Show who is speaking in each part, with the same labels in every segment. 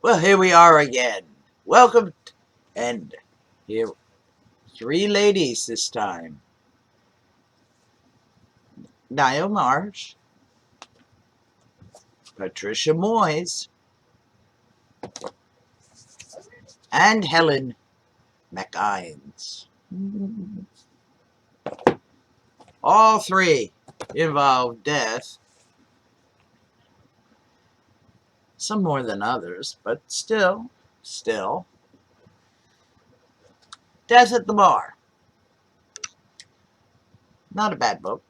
Speaker 1: Well, here we are again. Welcome, and here, three ladies this time. Ngaio Marsh, Patricia Moyes, and Helen MacInnes. All three involve death, some more than others, but still, Death at the Bar. Not a bad book.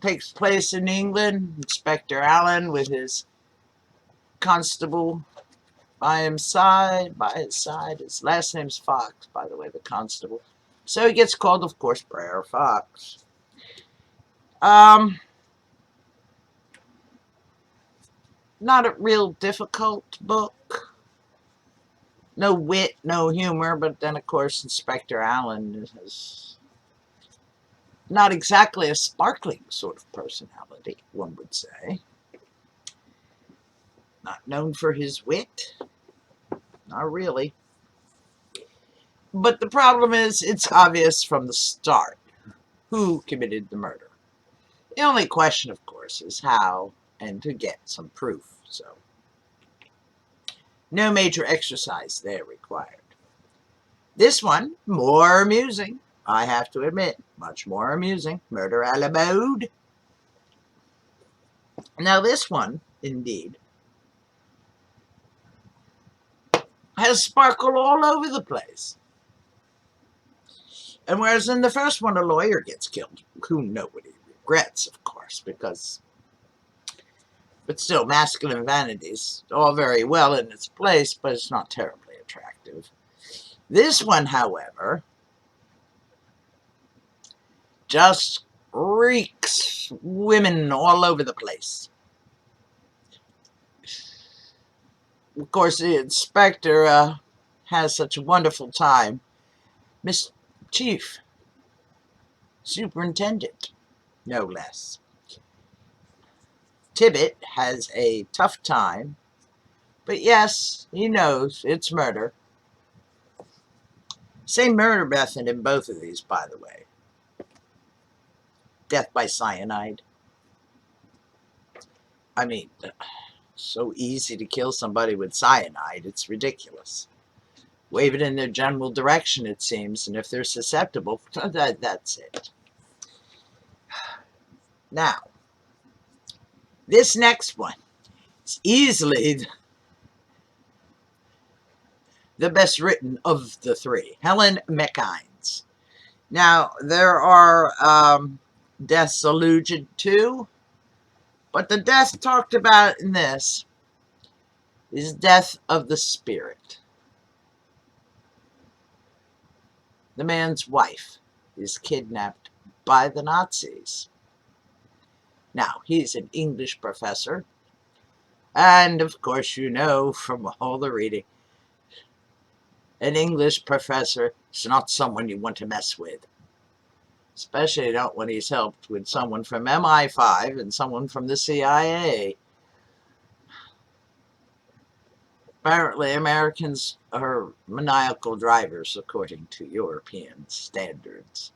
Speaker 1: Takes place in England. Inspector Allen with his constable by his side. His last name's Fox, by the way, the constable. So he gets called, of course, Brer Fox. Not a real difficult book. No wit, no humor, but then, of course, Inspector Allen is not exactly a sparkling sort of personality, one would say. Not known for his wit. Not really. But the problem is, it's obvious from the start who committed the murder. The only question, of course, is how and to get some proof. So, no major exercise there required. This one, more amusing, I have to admit, much more amusing. Murder a la mode. Now, this one, indeed, has sparkle all over the place. And whereas in the first one, a lawyer gets killed, who nobody regrets, of course, because, but still, masculine vanity is all very well in its place, but it's not terribly attractive. This one, however, just reeks women all over the place. Of course, the inspector has such a wonderful time. Miss Chief, Superintendent, no less. Tibbet has a tough time, but yes, he knows it's murder. Same murder method in both of these, by the way. Death by cyanide. I mean, so easy to kill somebody with cyanide, it's ridiculous. Wave it in their general direction, it seems, and if they're susceptible, that's it. Now, this next one is easily the best written of the three. Helen MacInnes. Now, there are deaths alluded to, but the death talked about in this is death of the spirit. The man's wife is kidnapped by the Nazis. Now, he's an English professor, and of course you know from all the reading, an English professor is not someone you want to mess with. Especially not when he's helped with someone from MI5 and someone from the CIA. Apparently, Americans are maniacal drivers, according to European standards.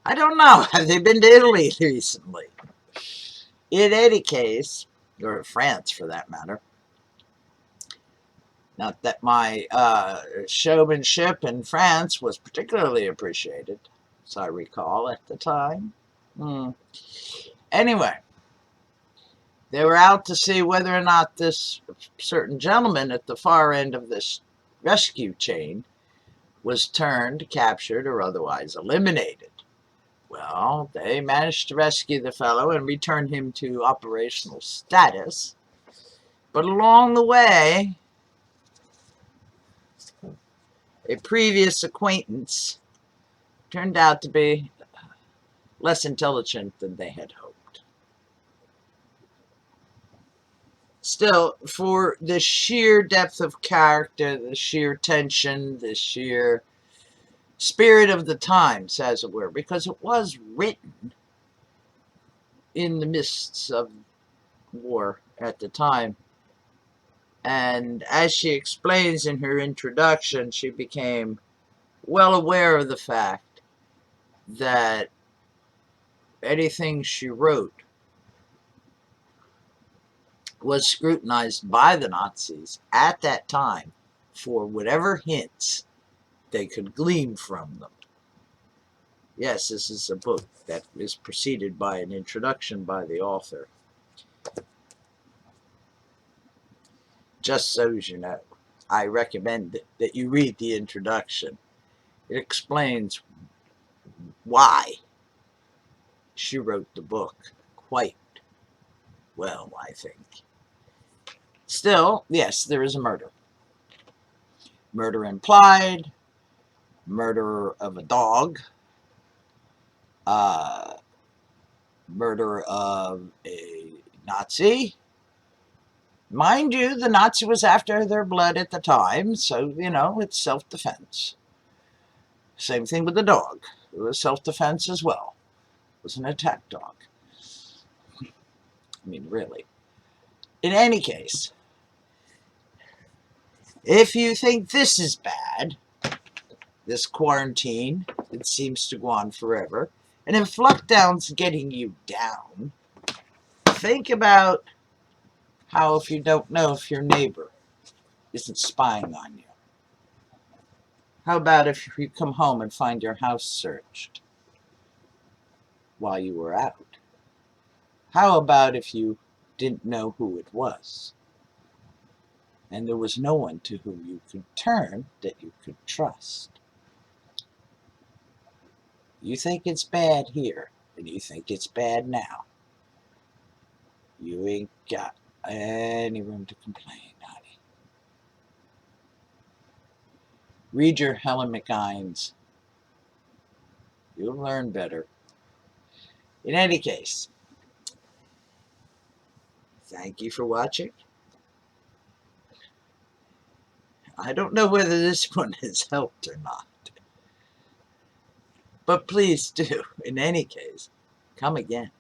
Speaker 1: I don't know. Have they been to Italy recently? In any case, or France for that matter, not that my showmanship in France was particularly appreciated, as I recall at the time. Anyway, they were out to see whether or not this certain gentleman at the far end of this rescue chain was turned, captured, or otherwise eliminated. Well, they managed to rescue the fellow and return him to operational status. But along the way, a previous acquaintance turned out to be less intelligent than they had hoped. Still, for the sheer depth of character, the sheer tension, the sheer spirit of the times, as it were, because it was written in the mists of war at the time, And as she explains in her introduction, she became well aware of the fact that anything she wrote was scrutinized by the Nazis at that time for whatever hints they could glean from them. Yes, this is a book that is preceded by an introduction by the author. Just so as you know, I recommend that you read the introduction. It explains why she wrote the book quite well, I think. Still, yes, there is a murder. Murder implied, murder of a dog, murder of a Nazi. Mind you, the Nazi was after their blood at the time, so, you know, it's self-defense. Same thing with the dog. It was self-defense as well. It was an attack dog. I mean, really. In any case, if you think this is bad, this quarantine, it seems to go on forever, and if lockdown's getting you down, think about how if you don't know if your neighbor isn't spying on you. How about if you come home and find your house searched while you were out? How about if you didn't know who it was and there was no one to whom you could turn that you could trust? You think it's bad here, and you think it's bad now. You ain't got any room to complain, honey. Read your Helen MacInnes. You'll learn better. In any case, thank you for watching. I don't know whether this one has helped or not. But please do, in any case, come again.